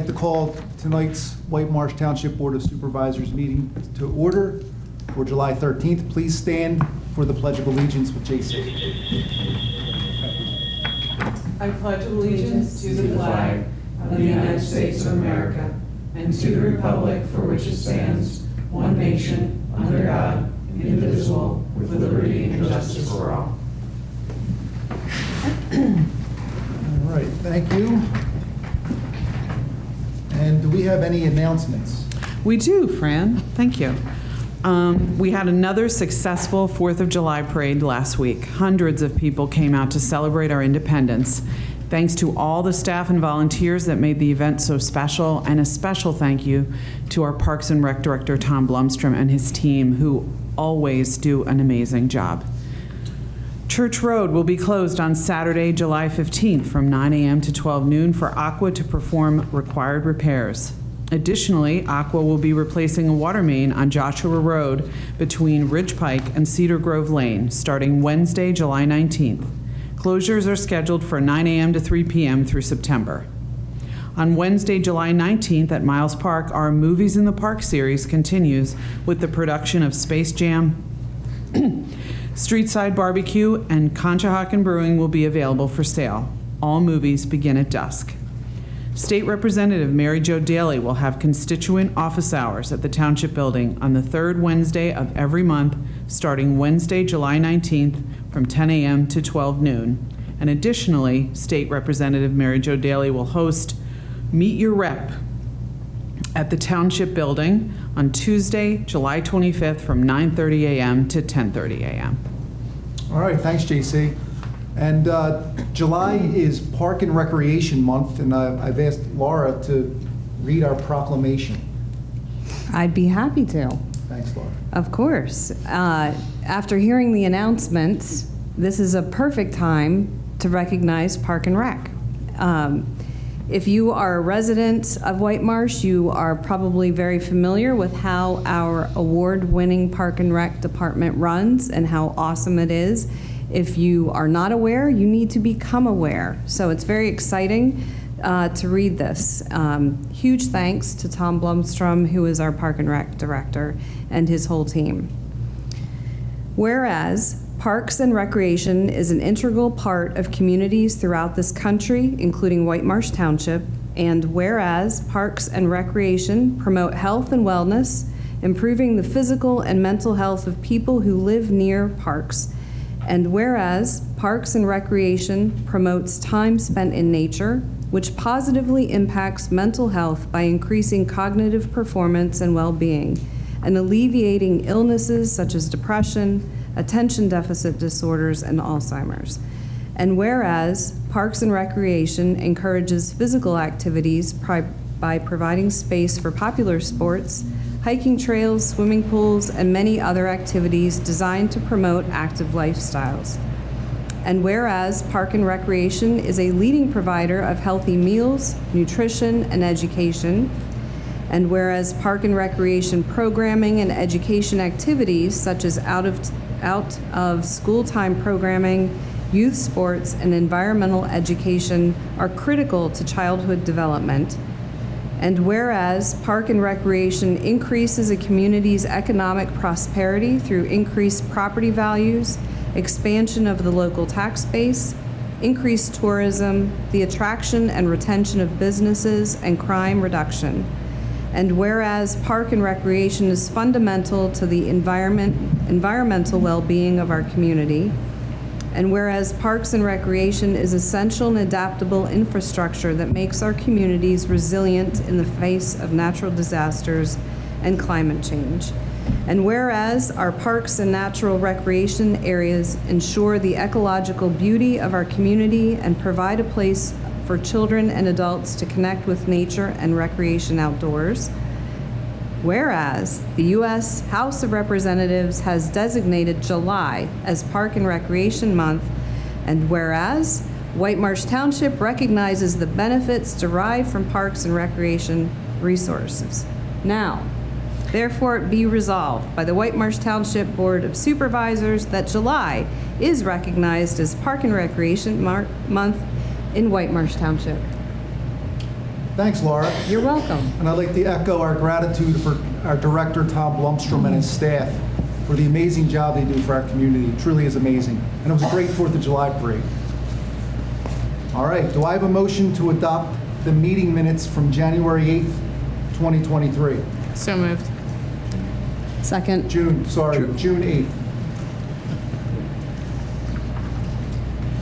like to call tonight's Whitemarsh Township Board of Supervisors meeting to order for July 13th. Please stand for the Pledge of Allegiance with JC. I pledge allegiance to the flag of the United States of America and to the republic for which it stands, one nation, under God, indivisible, with liberty and justice for all. All right, thank you. And do we have any announcements? We do, Fran. Thank you. We had another successful 4th of July parade last week. Hundreds of people came out to celebrate our independence. Thanks to all the staff and volunteers that made the event so special, and a special thank you to our Parks and Rec Director, Tom Blumstrom, and his team, who always do an amazing job. Church Road will be closed on Saturday, July 15th from 9 a.m. to 12 noon for Aqua to perform required repairs. Additionally, Aqua will be replacing a water main on Joshua Road between Ridge Pike and Cedar Grove Lane starting Wednesday, July 19th. Closures are scheduled for 9 a.m. to 3 p.m. through September. On Wednesday, July 19th at Miles Park, our Movies in the Park series continues with the production of Space Jam, Streetside Barbecue, and Conshohocken Brewing will be available for sale. All movies begin at dusk. State Representative Mary Jo Daly will have constituent office hours at the Township Building on the third Wednesday of every month, starting Wednesday, July 19th from 10 a.m. to 12 noon. And additionally, State Representative Mary Jo Daly will host Meet Your Rep at the Township Building on Tuesday, July 25th from 9:30 a.m. to 10:30 a.m. All right, thanks, JC. And July is Park and Recreation Month, and I've asked Laura to read our proclamation. I'd be happy to. Thanks, Laura. Of course. After hearing the announcements, this is a perfect time to recognize Park and Rec. If you are a resident of Whitemarsh, you are probably very familiar with how our award-winning Park and Rec department runs and how awesome it is. If you are not aware, you need to become aware. So it's very exciting to read this. Huge thanks to Tom Blumstrom, who is our Park and Rec director, and his whole team. Whereas Parks and Recreation is an integral part of communities throughout this country, including Whitemarsh Township, and whereas Parks and Recreation promote health and wellness, improving the physical and mental health of people who live near parks, and whereas Parks and Recreation promotes time spent in nature, which positively impacts mental health by increasing cognitive performance and well-being, and alleviating illnesses such as depression, attention deficit disorders, and Alzheimer's. And whereas Parks and Recreation encourages physical activities by providing space for popular sports, hiking trails, swimming pools, and many other activities designed to promote active lifestyles. And whereas Park and Recreation is a leading provider of healthy meals, nutrition, and education, and whereas Park and Recreation programming and education activities such as out of school time programming, youth sports, and environmental education are critical to childhood development. And whereas Park and Recreation increases a community's economic prosperity through increased property values, expansion of the local tax base, increased tourism, the attraction and retention of businesses, and crime reduction. And whereas Park and Recreation is fundamental to the environmental well-being of our community, and whereas Parks and Recreation is essential and adaptable infrastructure that makes our communities resilient in the face of natural disasters and climate change, and whereas our parks and natural recreation areas ensure the ecological beauty of our community and provide a place for children and adults to connect with nature and recreation outdoors. Whereas the U.S. House of Representatives has designated July as Park and Recreation Month, and whereas Whitemarsh Township recognizes the benefits derived from parks and recreation resources. Now, therefore it be resolved by the Whitemarsh Township Board of Supervisors that July is recognized as Park and Recreation Month in Whitemarsh Township. Thanks, Laura. You're welcome. And I'd like to echo our gratitude for our director, Tom Blumstrom, and his staff for the amazing job they do for our community. It truly is amazing. And it was a great 4th of July parade. All right, do I have a motion to adopt the meeting minutes from January 8th, 2023? So moved. Second. June 8th.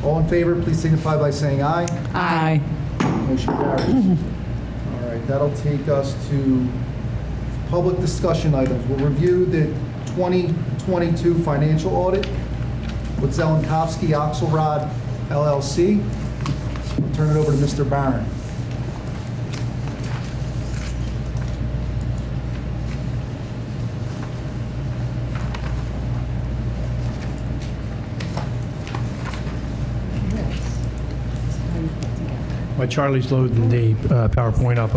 All in favor, please signify by saying aye. Aye. Motion carries. All right, that'll take us to public discussion items. We'll review the 2022 financial audit with Zelenkowski Axelrod LLC. I'll turn it over to Mr. Barron. While Charlie's loading the PowerPoint up,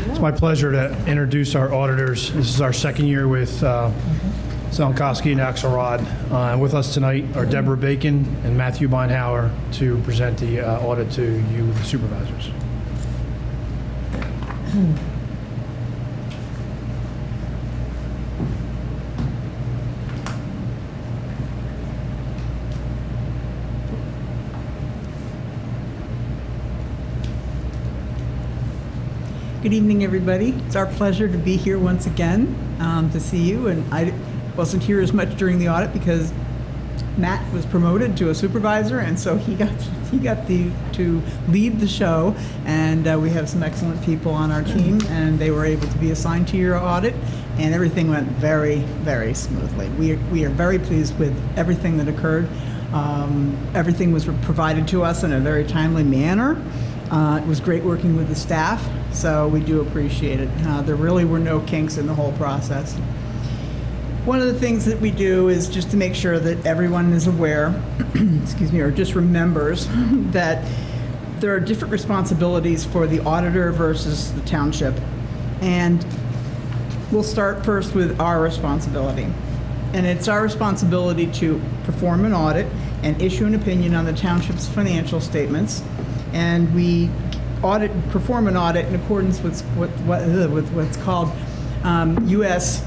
it's my pleasure to introduce our auditors. This is our second year with Zelenkowski and Axelrod. And with us tonight are Deborah Bacon and Matthew Beinhauer to present the audit to you, the supervisors. Good evening, everybody. It's our pleasure to be here once again to see you. And I wasn't here as much during the audit because Matt was promoted to a supervisor, and so he got to lead the show. And we have some excellent people on our team, and they were able to be assigned to your audit, and everything went very, very smoothly. We are very pleased with everything that occurred. Everything was provided to us in a very timely manner. It was great working with the staff, so we do appreciate it. There really were no kinks in the whole process. One of the things that we do is just to make sure that everyone is aware, excuse me, or just remembers that there are different responsibilities for the auditor versus the township. And we'll start first with our responsibility. And it's our responsibility to perform an audit and issue an opinion on the township's financial statements. And we perform an audit in accordance with what's called U.S.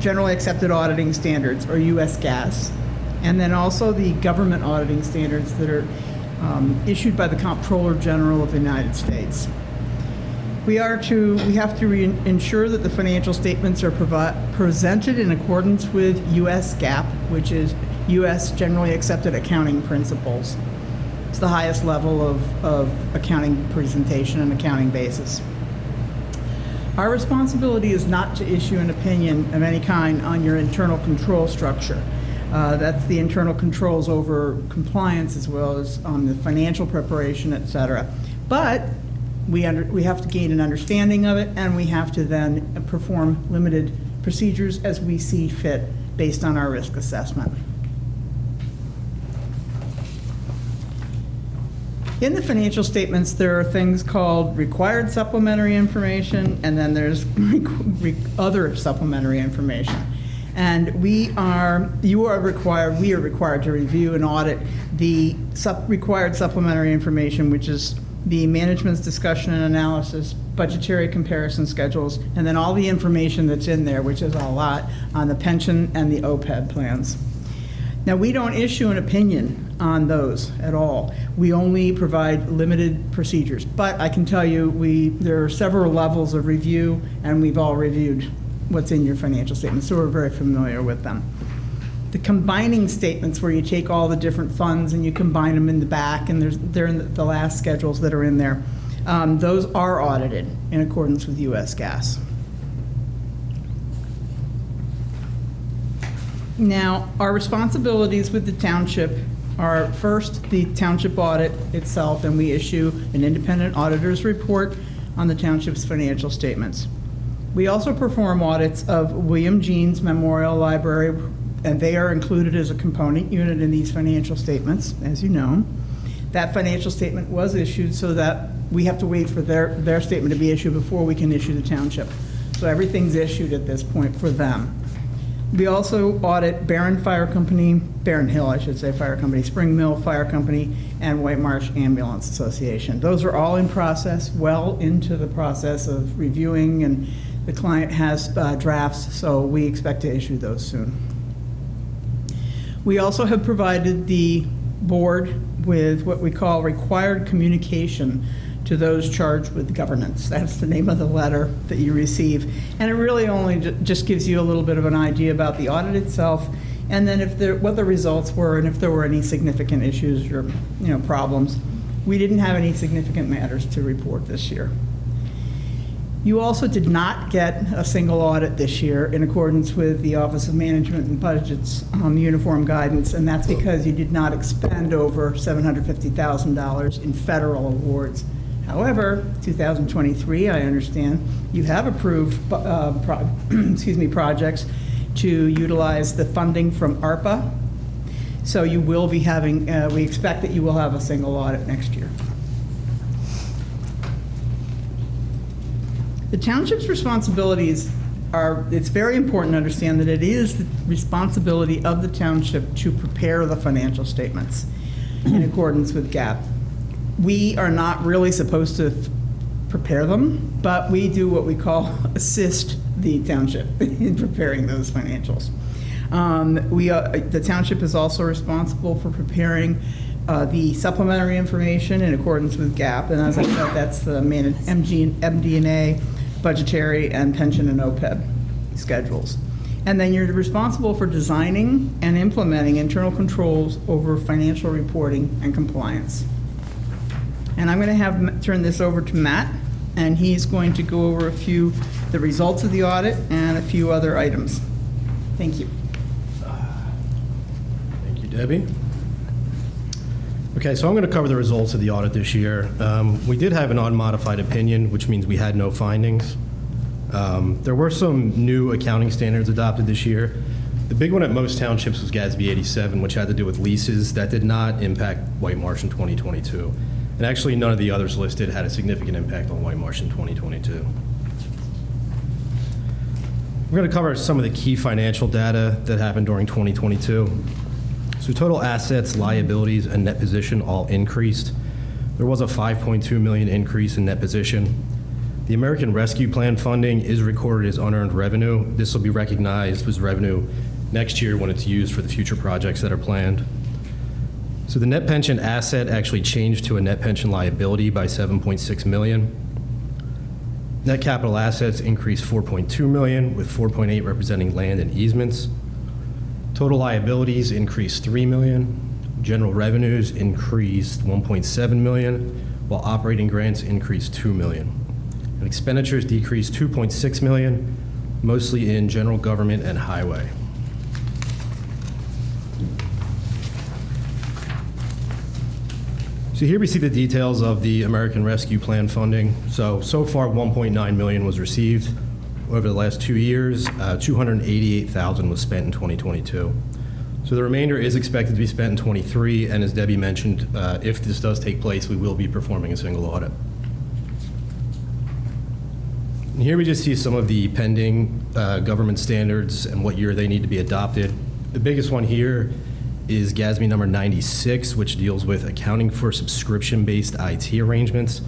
Generally Accepted Auditing Standards, or U.S. GAS, and then also the government auditing standards that are issued by the Comptroller General of the United States. We have to ensure that the financial statements are presented in accordance with U.S. GAAP, which is U.S. Generally Accepted Accounting Principles. It's the highest level of accounting presentation and accounting basis. Our responsibility is not to issue an opinion of any kind on your internal control structure. That's the internal controls over compliance as well as on the financial preparation, et cetera. But we have to gain an understanding of it, and we have to then perform limited procedures as we see fit based on our risk assessment. In the financial statements, there are things called required supplementary information, and then there's other supplementary information. And we are required to review and audit the required supplementary information, which is the management's discussion and analysis, budgetary comparison schedules, and then all the information that's in there, which is a lot, on the pension and the OPEB plans. Now, we don't issue an opinion on those at all. We only provide limited procedures. But I can tell you, there are several levels of review, and we've all reviewed what's in your financial statements, so we're very familiar with them. The combining statements, where you take all the different funds and you combine them in the back, and they're in the last schedules that are in there, those are audited in accordance with U.S. GAS. Now, our responsibilities with the township are first the township audit itself, and we issue an independent auditor's report on the township's financial statements. We also perform audits of William Jeans Memorial Library, and they are included as a component unit in these financial statements, as you know. That financial statement was issued so that we have to wait for their statement to be issued before we can issue the township. So everything's issued at this point for them. We also audit Barron Fire Company, Barron Hill, I should say, Fire Company, Spring Mill Fire Company, and Whitemarsh Ambulance Association. Those are all in process, well into the process of reviewing, and the client has drafts, so we expect to issue those soon. We also have provided the board with what we call required communication to those charged with governance. That's the name of the letter that you receive. And it really only just gives you a little bit of an idea about the audit itself, and then what the results were, and if there were any significant issues or problems. We didn't have any significant matters to report this year. You also did not get a single audit this year in accordance with the Office of Management and Budget's uniform guidance, and that's because you did not expend over $750,000 in federal awards. However, 2023, I understand, you have approved projects to utilize the funding from ARPA. So you will be having, we expect that you will have a single audit next year. The township's responsibilities are, it's very important to understand that it is the responsibility of the township to prepare the financial statements in accordance with GAAP. We are not really supposed to prepare them, but we do what we call assist the township in preparing those financials. The township is also responsible for preparing the supplementary information in accordance with GAAP, and as I said, that's the MD&A, budgetary, and pension and OPEB schedules. And then you're responsible for designing and implementing internal controls over financial reporting and compliance. And I'm going to turn this over to Matt, and he's going to go over the results of the audit and a few other items. Thank you. Thank you, Debbie. Okay, so I'm going to cover the results of the audit this year. We did have an unmodified opinion, which means we had no findings. There were some new accounting standards adopted this year. The big one at most townships was GASB 87, which had to do with leases. That did not impact Whitemarsh in 2022. And actually, none of the others listed had a significant impact on Whitemarsh in 2022. We're going to cover some of the key financial data that happened during 2022. So total assets, liabilities, and net position all increased. There was a $5.2 million increase in net position. The American Rescue Plan funding is recorded as unearned revenue. This will be recognized as revenue next year when it's used for the future projects that are planned. So the net pension asset actually changed to a net pension liability by $7.6 million. Net capital assets increased $4.2 million, with $4.8 representing land and easements. Total liabilities increased $3 million. General revenues increased $1.7 million, while operating grants increased $2 million. And expenditures decreased $2.6 million, mostly in general government and highway. So here we see the details of the American Rescue Plan funding. So far, $1.9 million was received. Over the last 2 years, $288,000 was spent in 2022. So the remainder is expected to be spent in 23, and as Debbie mentioned, if this does take place, we will be performing a single audit. And here we just see some of the pending government standards and what year they need to be adopted. The biggest one here is GASB number 96, which deals with accounting for subscription-based IT arrangements.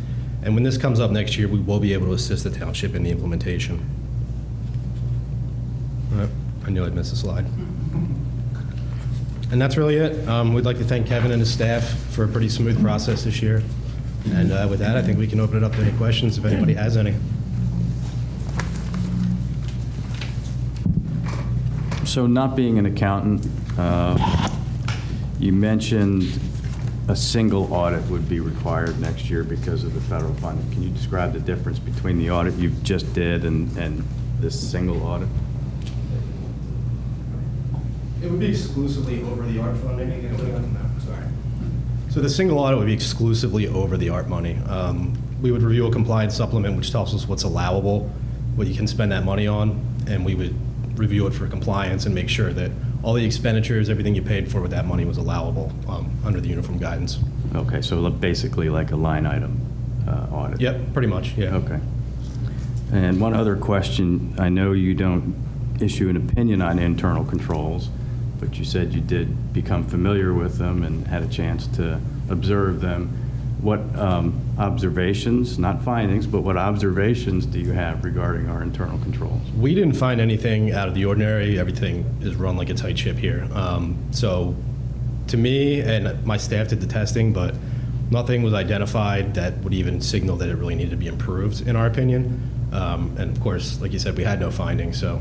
And when this comes up next year, we will be able to assist the township in the implementation. I knew I'd miss a slide. And that's really it. We'd like to thank Kevin and his staff for a pretty smooth process this year. And with that, I think we can open it up to any questions if anybody has any. So not being an accountant, you mentioned a single audit would be required next year because of the federal funding. Can you describe the difference between the audit you just did and this single audit? It would be exclusively over the ARP funding. Sorry. So the single audit would be exclusively over the ARP money. We would review a compliance supplement which tells us what's allowable, what you can spend that money on, and we would review it for compliance and make sure that all the expenditures, everything you paid for with that money was allowable under the uniform guidance. Okay, so basically like a line item audit. Yep, pretty much, yeah. Okay. And one other question, I know you don't issue an opinion on internal controls, but you said you did become familiar with them and had a chance to observe them. What observations, not findings, but what observations do you have regarding our internal controls? We didn't find anything out of the ordinary. Everything is run like a tight ship here. So to me, and my staff did the testing, but nothing was identified that would even signal that it really needed to be improved, in our opinion. And of course, like you said, we had no findings, so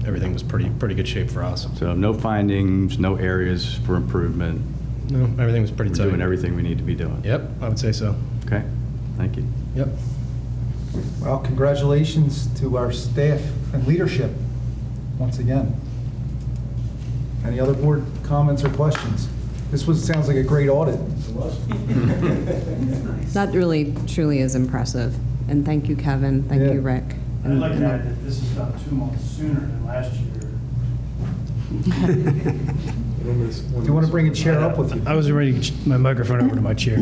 everything was pretty good shape for us. So no findings, no areas for improvement. No, everything was pretty We're tight. doing everything we need to be doing. Yep, I would say so. Okay, thank you. Yep. Well, congratulations to our staff and leadership, once again. Any other board comments or questions? Sounds like a great audit. That really, truly is impressive. And thank you, Kevin. Thank Yeah. you, Rick. I'd like to add that this is done 2 months sooner than last year. Do you want to bring a chair up with you? I was ready to get my microphone over to my chair.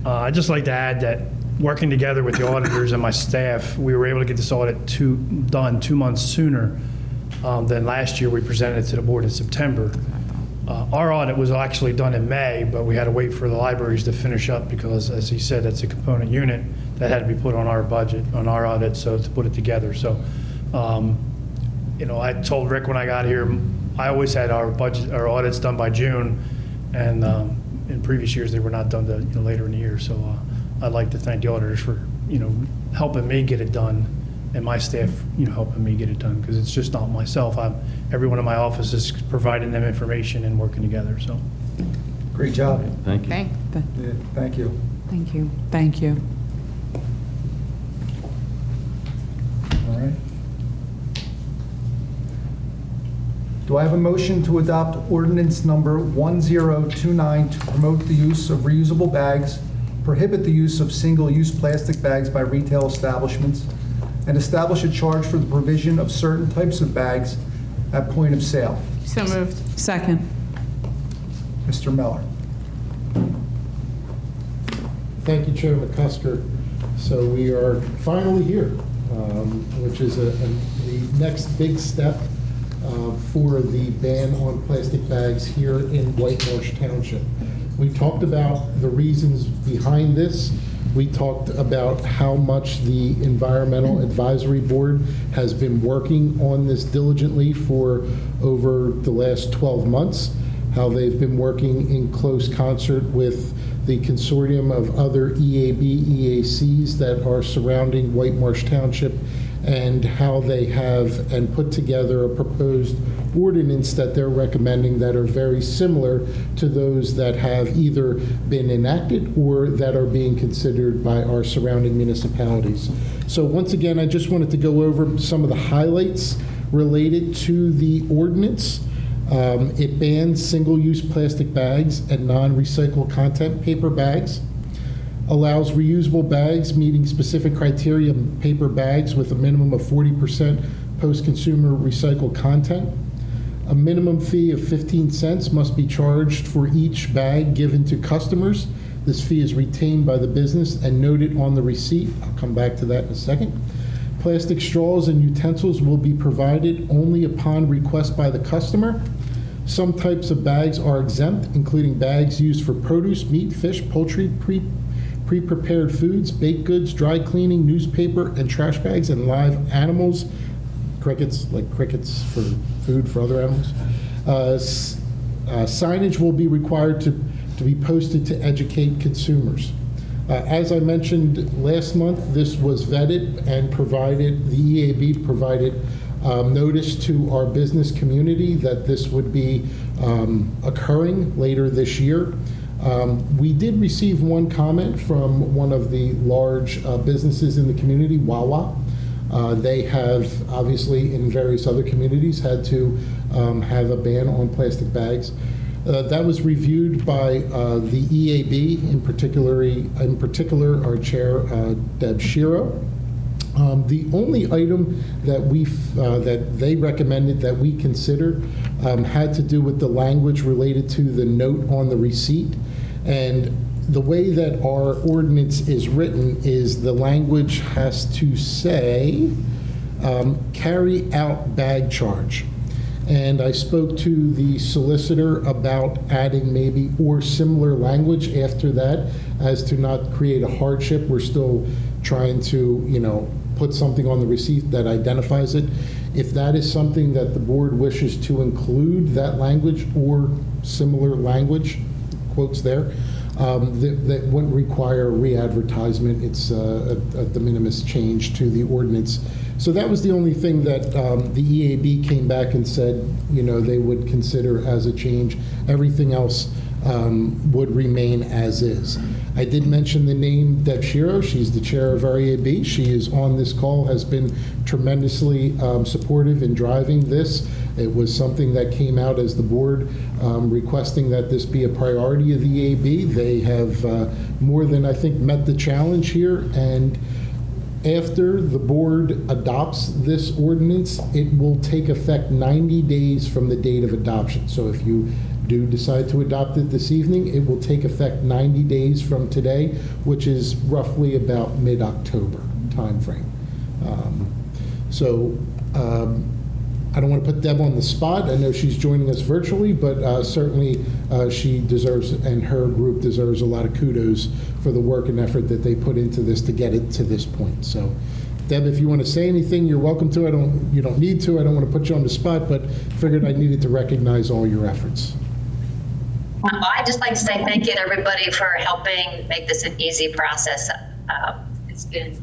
I'd just like to add that working together with the auditors and my staff, we were able to get this audit done 2 months sooner than last year. We presented it to the board in September. Our audit was actually done in May, but we had to wait for the libraries to finish up because, as he said, that's a component unit that had to be put on our budget, on our audit, so to put it together. So, I told Rick when I got here, I always had our audits done by June, and in previous years they were not done to, later in the year. So I'd like to thank the auditors for helping me get it done, and my staff helping me get it done, because it's just not myself. Everyone in my office is providing them information and working together. So Great job. Thank you. Yeah, thank you. Thank you. Thank you. All right. Do I have a motion to adopt ordinance number 1029 to promote the use of reusable bags, prohibit the use of single-use plastic bags by retail establishments, and establish a charge for the provision of certain types of bags at point of sale? So moved. Second. Mr. Miller. Thank you, Chair McCusker. So we are finally here, which is the next big step for the ban on plastic bags here in Whitemarsh Township. We talked about the reasons behind this. We talked about how much the Environmental Advisory Board has been working on this diligently for over the last 12 months, how they've been working in close concert with the consortium of other EAB, EACs that are surrounding Whitemarsh Township, and how they have and put together a proposed ordinance that they're recommending that are very similar to those that have either been enacted or that are being considered by our surrounding municipalities. So once again, I just wanted to go over some of the highlights related to the ordinance. It bans single-use plastic bags and non-recycled content paper bags, allows reusable bags meeting specific criteria paper bags with a minimum of 40% post-consumer recycled content. A minimum fee of 15 cents must be charged for each bag given to customers. This fee is retained by the business and noted on the receipt. I'll come back to that in a second. Plastic straws and utensils will be provided only upon request by the customer. Some types of bags are exempt, including bags used for produce, meat, fish, poultry, pre-prepared foods, baked goods, dry cleaning, newspaper, and trash bags, and live animals, crickets, like crickets for food for other animals. Signage will be required to be posted to educate consumers. As I mentioned last month, this was vetted and provided, the EAB provided notice to our business community that this would be occurring later this year. We did receive one comment from one of the large businesses in the community, Wawa. They have, obviously, in various other communities, had to have a ban on plastic bags. That was reviewed by the EAB, in particular our chair, Deb Shiro. The only item that that they recommended that we considered had to do with the language related to the note on the receipt. And the way that our ordinance is written is the language has to say, carry-out bag charge. And I spoke to the solicitor about adding maybe or similar language after that as to not create a hardship. We're still trying to, put something on the receipt that identifies it. If that is something that the board wishes to include, that language or similar language, quotes there, that wouldn't require re-advertisement. It's a de minimis change to the ordinance. So that was the only thing that the EAB came back and said, they would consider as a change. Everything else would remain as is. I did mention the name Deb Shiro. She's the chair of our EAB. She is on this call, has been tremendously supportive in driving this. It was something that came out as the board requesting that this be a priority of the EAB. They have more than, I think, met the challenge here. And after the board adopts this ordinance, it will take effect 90 days from the date of adoption. So if you do decide to adopt it this evening, it will take effect 90 days from today, which is roughly about mid-October timeframe. I don't want to put Deb on the spot. I know she's joining us virtually, but certainly she deserves, and her group deserves, a lot of kudos for the work and effort that they put into this to get it to this point. So, Deb, if you want to say anything, you're welcome to. You don't need to. I don't want to put you on the spot, but figured I needed to recognize all your efforts. I'd just like to say thank you to everybody for helping make this an easy process. It's been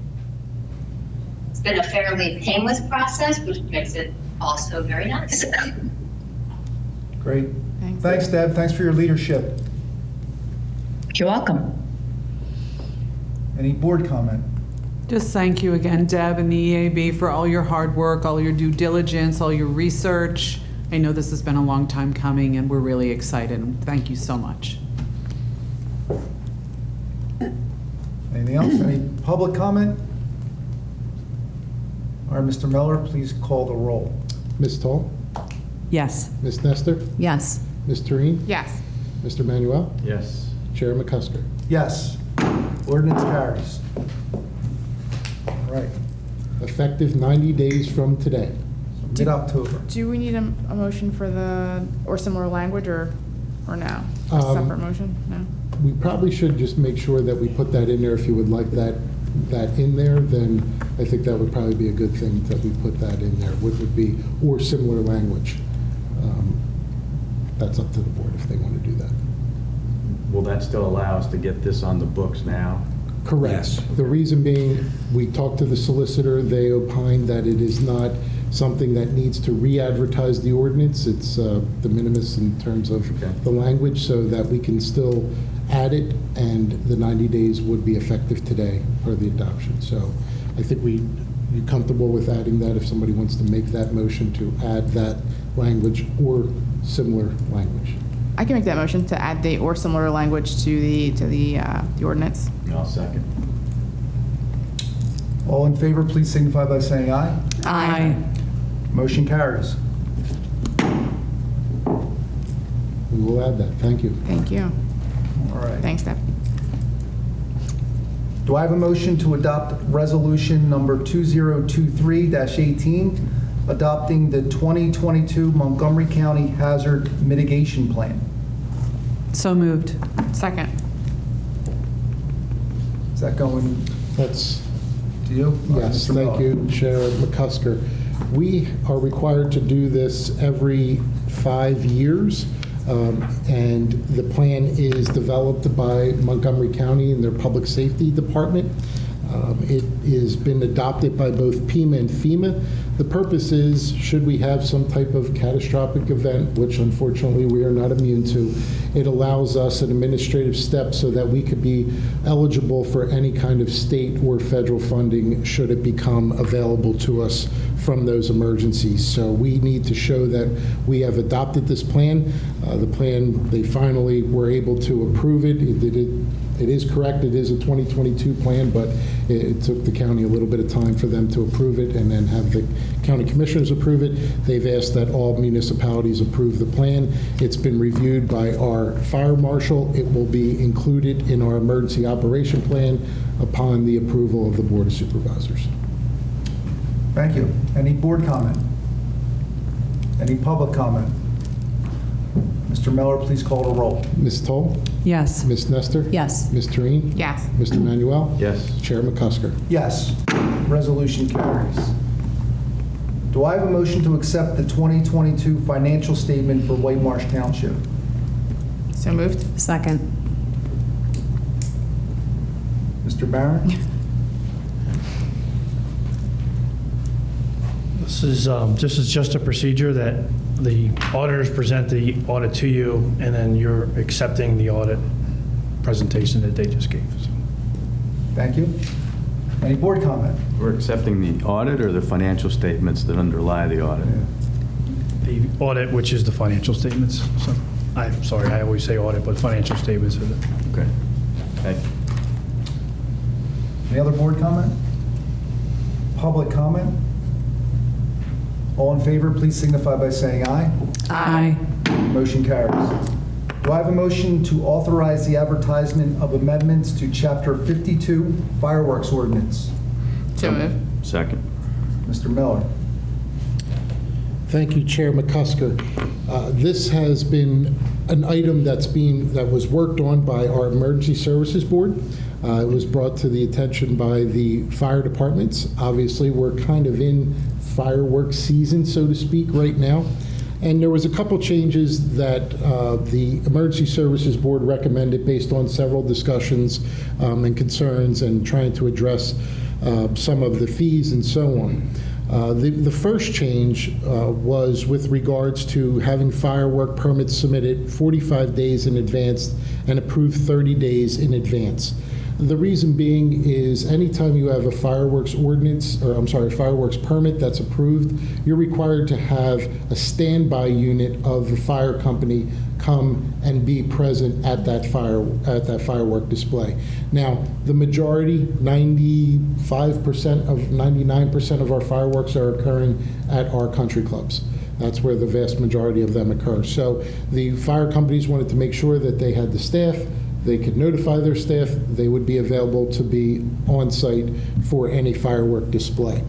a fairly painless process, which makes it also very nice. Great. Thanks, Deb. Thanks for your leadership. You're welcome. Any board comment? Just thank you again, Deb and the EAB, for all your hard work, all your due diligence, all your research. I know this has been a long time coming, and we're really excited. Thank you so much. Anything else? Any public comment? All right, Mr. Miller, please call the roll. Ms. Toll? Yes. Ms. Nestor? Yes. Ms. Tureen? Yes. Mr. Manuel? Yes. Chair McCusker? Yes. Ordinance carries. All right, Effective 90 days from today. mid-October. Do we need a motion for the, or similar language, or no? A Um, separate motion? No? We probably should just make sure that we put that in there. If you would like that in there, then I think that would probably be a good thing that we put that in there. What would be, or similar language. That's up to the board if they want to do that. Will that still allow us to get this on the books now? Correct. Yes. The reason being, we talked to the solicitor, they opined that it is not something that needs to re-advertise the ordinance. It's de minimis in terms of the language, so that we can still add it, and the 90 days would be effective today for the adoption. So I think you're comfortable with adding that if somebody wants to make that motion to add that language or similar language. I can make that motion to add the or similar language to the ordinance. I'll second. All in favor, please signify by saying aye. Aye. Motion carries. We will add that. Thank you. Thank you. All right. Thanks, Deb. Do I have a motion to adopt resolution number 2023-18, adopting the 2022 Montgomery County Hazard Mitigation Plan? So moved. Second. Is that going That's to you? Yes, Mr. thank Miller? you, Chair McCusker. We are required to do this every 5 years, and the plan is developed by Montgomery County and their Public Safety Department. It has been adopted by both PEMA and FEMA. The purpose is, should we have some type of catastrophic event, which unfortunately we are not immune to, it allows us an administrative step so that we could be eligible for any kind of state or federal funding should it become available to us from those emergencies. So we need to show that we have adopted this plan. The plan, they finally were able to approve it. It is correct, it is a 2022 plan, but it took the county a little bit of time for them to approve it and then have the county commissioners approve it. They've asked that all municipalities approve the plan. It's been reviewed by our fire marshal. It will be included in our emergency operation plan upon the approval of the Board of Supervisors. Thank you. Any board comment? Any public comment? Mr. Miller, please call the roll. Ms. Toll? Yes. Ms. Nestor? Yes. Ms. Tereen? Yes. Mr. Manuel? Yes. Chair McCusker? Yes. Resolution carries. Do I have a motion to accept the 2022 financial statement for Whitemarsh Township? So moved. Second. Mr. Barron? This is just a procedure that the auditors present the audit to you, and then you're accepting the audit presentation that they just gave. So, Thank you. Any board comment? We're accepting the audit or the financial statements that underlie the audit? the audit, which is the financial statements. So, I'm sorry, I always say audit, but financial statements are the. Okay. Thank you. Any other board comment? Public comment? All in favor, please signify by saying aye. Aye. Motion carries. Do I have a motion to authorize the advertisement of amendments to Chapter 52 Fireworks Ordinance? So moved. Second. Mr. Miller. Thank you, Chair McCusker. This has been an item that was worked on by our Emergency Services Board. It was brought to the attention by the fire departments. Obviously, we're kind of in fireworks season, so to speak, right now. And there was a couple changes that the Emergency Services Board recommended based on several discussions and concerns and trying to address some of the fees and so on. The first change was with regards to having firework permits submitted 45 days in advance and approved 30 days in advance. The reason being is anytime you have a fireworks ordinance, or I'm sorry, fireworks permit that's approved, you're required to have a standby unit of the fire company come and be present at that firework display. Now, the majority, 99% of our fireworks are occurring at our country clubs. That's where the vast majority of them occur. So the fire companies wanted to make sure that they had the staff, they could notify their staff, they would be available to be on site for any firework display.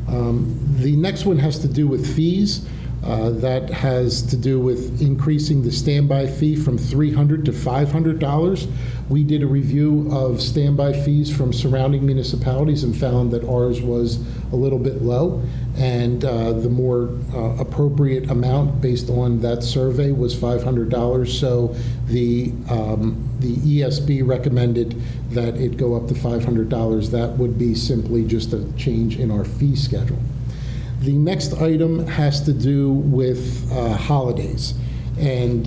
The next one has to do with fees. That has to do with increasing the standby fee from $300 to $500. We did a review of standby fees from surrounding municipalities and found that ours was a little bit low, and the more appropriate amount based on that survey was $500. So the ESB recommended that it go up to $500. That would be simply just a change in our fee schedule. The next item has to do with holidays and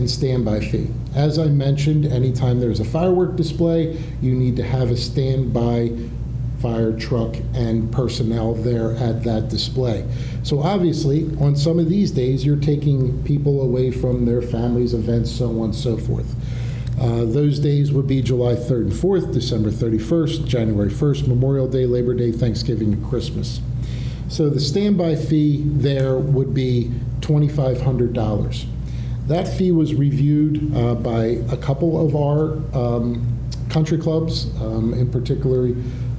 standby fee. As I mentioned, anytime there's a firework display, you need to have a standby fire truck and personnel there at that display. So obviously, on some of these days, you're taking people away from their families, events, so on and so forth. Those days would be July 3rd and 4th, December 31st, January 1st, Memorial Day, Labor Day, Thanksgiving, and Christmas. So the standby fee there would be $2,500. That fee was reviewed by a couple of our country clubs, in particular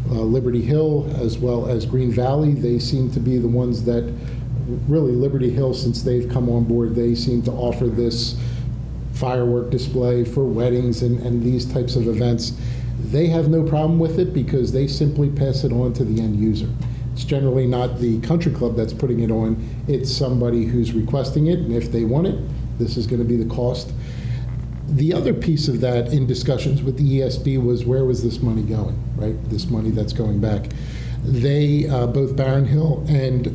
Liberty Hill as well as Green Valley. They seem to be the ones that really, Liberty Hill, since they've come on board, they seem to offer this firework display for weddings and these types of events. They have no problem with it because they simply pass it on to the end user. It's generally not the country club that's putting it on, it's somebody who's requesting it, and if they want it, this is going to be the cost. The other piece of that in discussions with the ESB was where was this money going, right? This money that's going back. They, both Barron Hill and,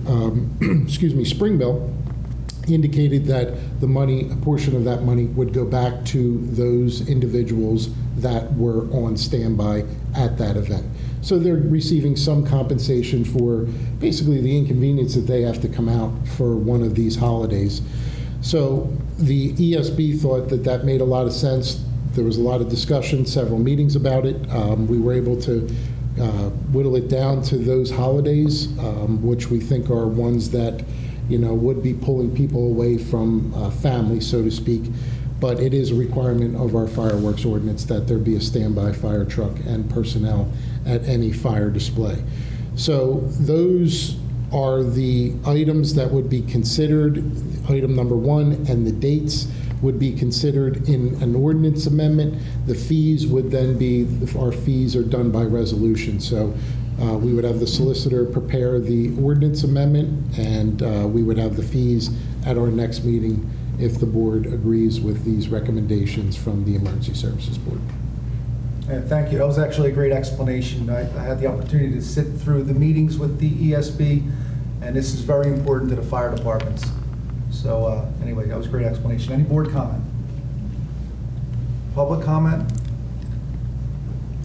Springville, indicated that the money, a portion of that money would go back to those individuals that were on standby at that event. So they're receiving some compensation for basically the inconvenience that they have to come out for one of these holidays. So the ESB thought that that made a lot of sense. There was a lot of discussion, several meetings about it. We were able to whittle it down to those holidays, which we think are ones that would be pulling people away from family, so to speak. But it is a requirement of our fireworks ordinance that there be a standby fire truck and personnel at any fire display. So those are the items that would be considered, item number 1, and the dates would be considered in an ordinance amendment. The fees would then be, our fees are done by resolution. So we would have the solicitor prepare the ordinance amendment, and we would have the fees at our next meeting if the board agrees with these recommendations from the Emergency Services Board. And thank you. That was actually a great explanation. I had the opportunity to sit through the meetings with the ESB, and this is very important to the fire departments. So anyway, that was a great explanation. Any board comment? Public comment?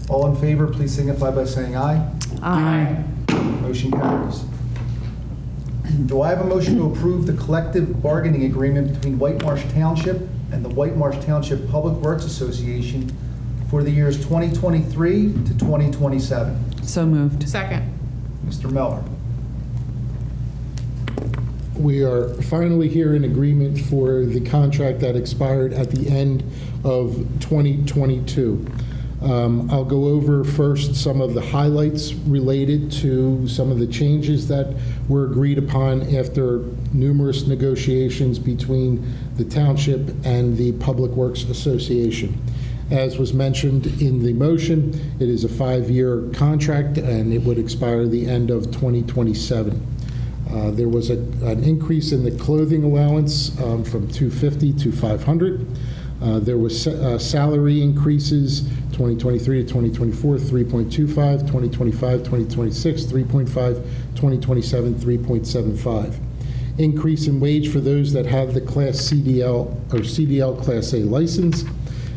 All in favor, please signify by saying aye. Aye. Motion carries. Do I have a motion to approve the collective bargaining agreement between Whitemarsh Township and the Whitemarsh Township Public Works Association for the years 2023 to 2027? So moved. Second. Mr. Miller. We are finally here in agreement for the contract that expired at the end of 2022. I'll go over first some of the highlights related to some of the changes that were agreed upon after numerous negotiations between the Township and the Public Works Association. As was mentioned in the motion, it is a 5-year contract and it would expire the end of 2027. There was an increase in the clothing allowance from $250 to $500. There was salary increases 2023 to 2024, 3.25, 2025, 2026, 3.5, 2027, 3.75. Increase in wage for those that have the Class CDL or CDL Class A license.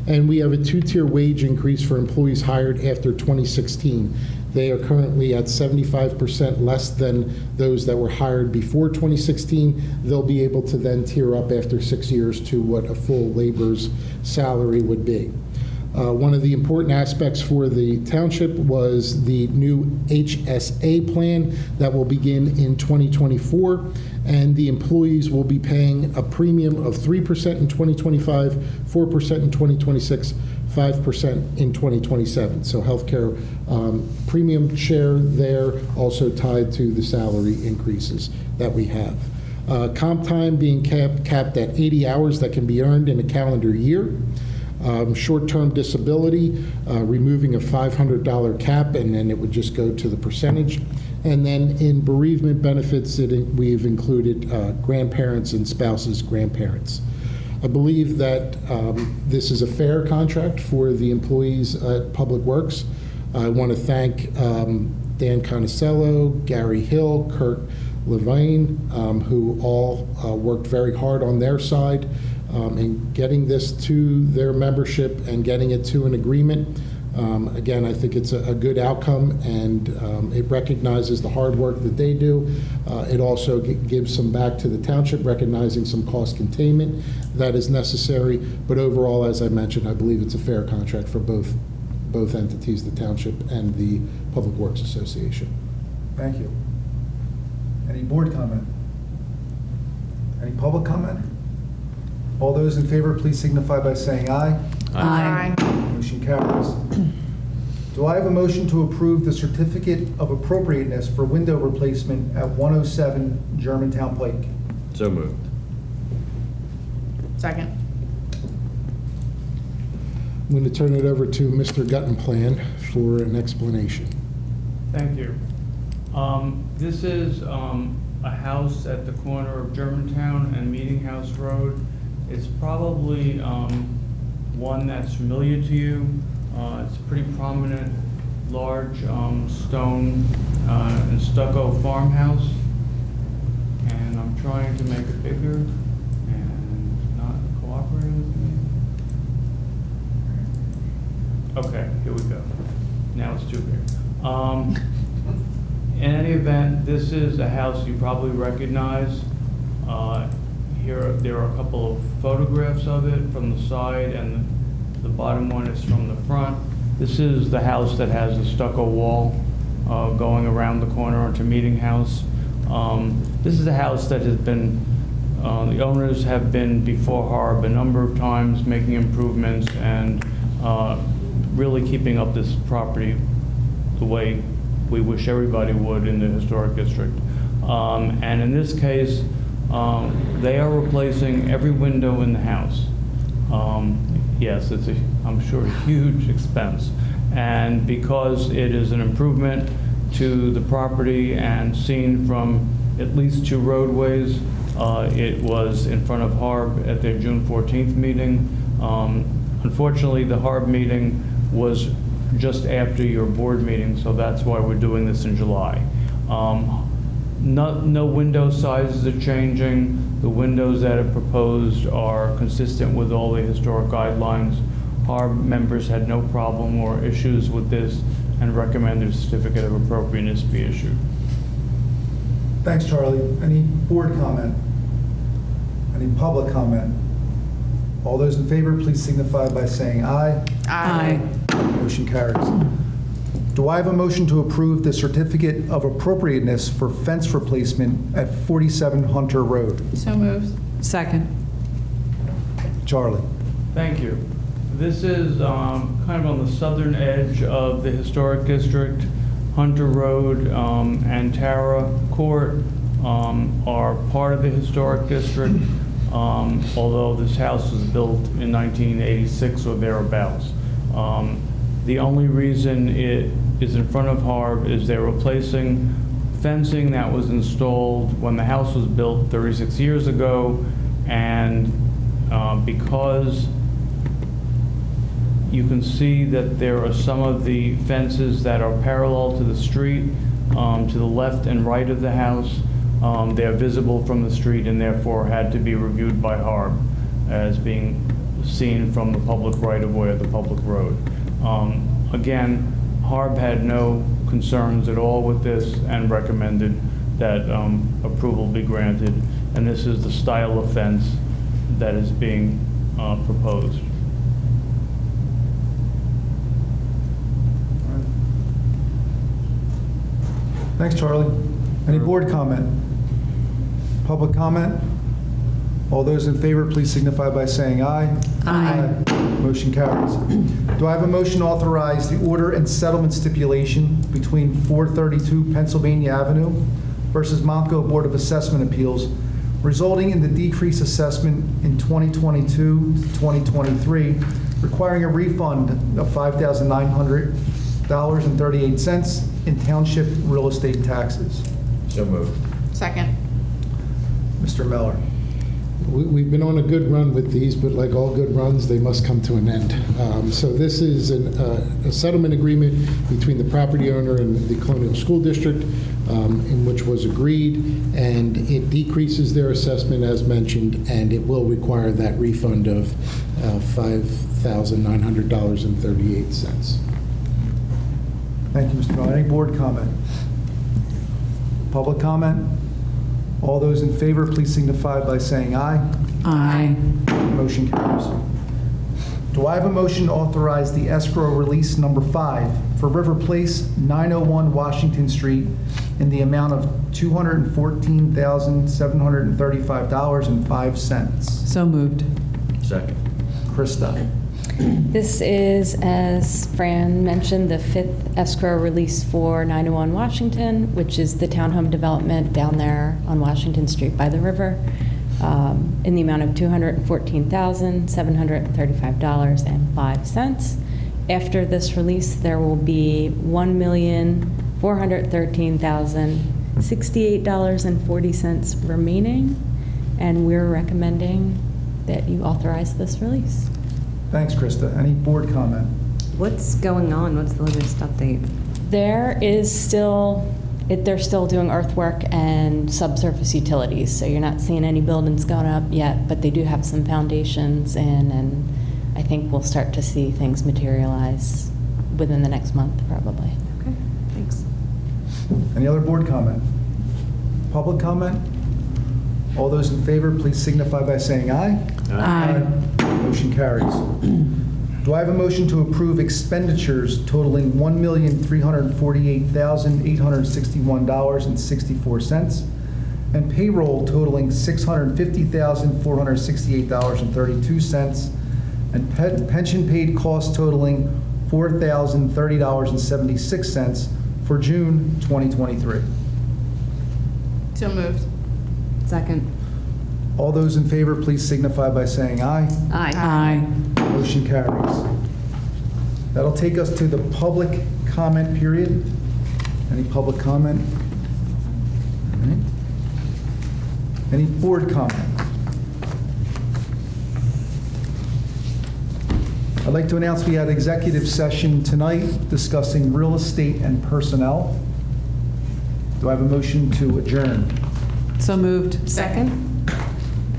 And we have a 2-tier wage increase for employees hired after 2016. They are currently at 75% less than those that were hired before 2016. They'll be able to then tier up after 6 years to what a full labor's salary would be. One of the important aspects for the township was the new HSA plan that will begin in 2024, and the employees will be paying a premium of 3% in 2025, 4% in 2026, 5% in 2027. So healthcare premium share there, also tied to the salary increases that we have. Comp time being capped at 80 hours that can be earned in a calendar year. Short-term disability, removing a $500 cap, and then it would just go to the percentage. And then in bereavement benefits, we've included grandparents and spouses' grandparents. I believe that this is a fair contract for the employees at Public Works. I want to thank Dan Conicello, Gary Hill, Kurt Levine, who all worked very hard on their side in getting this to their membership and getting it to an agreement. Again, I think it's a good outcome, and it recognizes the hard work that they do. It also gives some back to the township, recognizing some cost containment that is necessary. But overall, as I mentioned, I believe it's a fair contract for both entities, the township and the Public Works Association. Thank you. Any board comment? Any public comment? All those in favor, please signify by saying aye. Aye. Motion carries. Do I have a motion to approve the certificate of appropriateness for window replacement at 107 Germantown Pike? So moved. Second. I'm going to turn it over to Mr. Guttenplan for an explanation. Thank you. This is a house at the corner of Germantown and Meeting House Road. It's probably one that's familiar to you. It's a pretty prominent, large stone and stucco farmhouse. And I'm trying to make it bigger and not cooperating with me. Okay, here we go. Now it's too big. In any event, this is a house you probably recognize. Here, there are a couple of photographs of it from the side, and the bottom one is from the front. This is the house that has a stucco wall going around the corner onto Meeting House. This is a house that has been, the owners have been before HARB a number of times, making improvements and really keeping up this property the way we wish everybody would in the historic district. And in this case, they are replacing every window in the house. Yes, it's I'm sure, a huge expense. And because it is an improvement to the property and seen from at least 2 roadways, it was in front of HARB at their June 14th meeting. Unfortunately, the HARB meeting was just after your board meeting, so that's why we're doing this in July. No window sizes are changing. The windows that are proposed are consistent with all the historic guidelines. HARB members had no problem or issues with this and recommended a certificate of appropriateness be issued. Thanks, Charlie. Any board comment? Any public comment? All those in favor, please signify by saying aye. Aye. Motion carries. Do I have a motion to approve the certificate of appropriateness for fence replacement at 47 Hunter Road? So moved. Second. Charlie. Thank you. This is kind of on the southern edge of the historic district. Hunter Road and Tara Court are part of the historic district, although this house was built in 1986 or thereabouts. The only reason it is in front of HARB is they're replacing fencing that was installed when the house was built 36 years ago, and because you can see that there are some of the fences that are parallel to the street, to the left and right of the house. They're visible from the street and therefore had to be reviewed by HARB as being seen from the public right-of-way of the public road. Again, HARB had no concerns at all with this and recommended that approval be granted. And this is the style of fence that is being proposed. Thanks, Charlie. Any board comment? Public comment? All those in favor, please signify by saying aye. Aye. Motion carries. Do I have a motion to authorize the order and settlement stipulation between 432 Pennsylvania Avenue versus Montco Board of Assessment Appeals, resulting in the decreased assessment in 2022 to 2023, requiring a refund of $5,900.38 in township real estate taxes? So moved. Second. Mr. Miller. We've been on a good run with these, but like all good runs, they must come to an end. So this is a settlement agreement between the property owner and the Colonial School District, in which was agreed, and it decreases their assessment as mentioned, and it will require that refund of $5,900.38. Thank you, Mr. Miller. Any board comment? Public comment? All those in favor, please signify by saying aye. Aye. Motion carries. Do I have a motion to authorize the escrow release number 5 for River Place, 901 Washington Street, in the amount of $214,735.05? So moved. Second. Krista. This is, as Fran mentioned, the 5th escrow release for 901 Washington, which is the townhome development down there on Washington Street by the river, in the amount of $214,735.05. After this release, there will be $1,413,068.40 remaining, and we're recommending that you authorize this release. Thanks, Krista. Any board comment? What's going on? What's the latest update? There is still, they're still doing earthwork and subsurface utilities, so you're not seeing any buildings going up yet, but they do have some foundations in, and I think we'll start to see things materialize within the next month, probably. Okay, thanks. Any other board comment? Public comment? All those in favor, please signify by saying aye. Aye. Motion carries. Do I have a motion to approve expenditures totaling $1,348,861.64 and payroll totaling $650,468.32 and pension paid costs totaling $4,030.76 for June 2023. So moved. Second. All those in favor, please signify by saying aye. Aye. Motion carries. That'll take us to the public comment period. Any public comment? Any? Any board comment? I'd like to announce we had executive session tonight discussing real estate and personnel. Do I have a motion to adjourn? So moved. Second.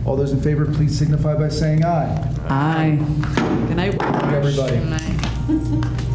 All those in favor, please signify by saying aye. Aye. Good night, Everybody. Good night.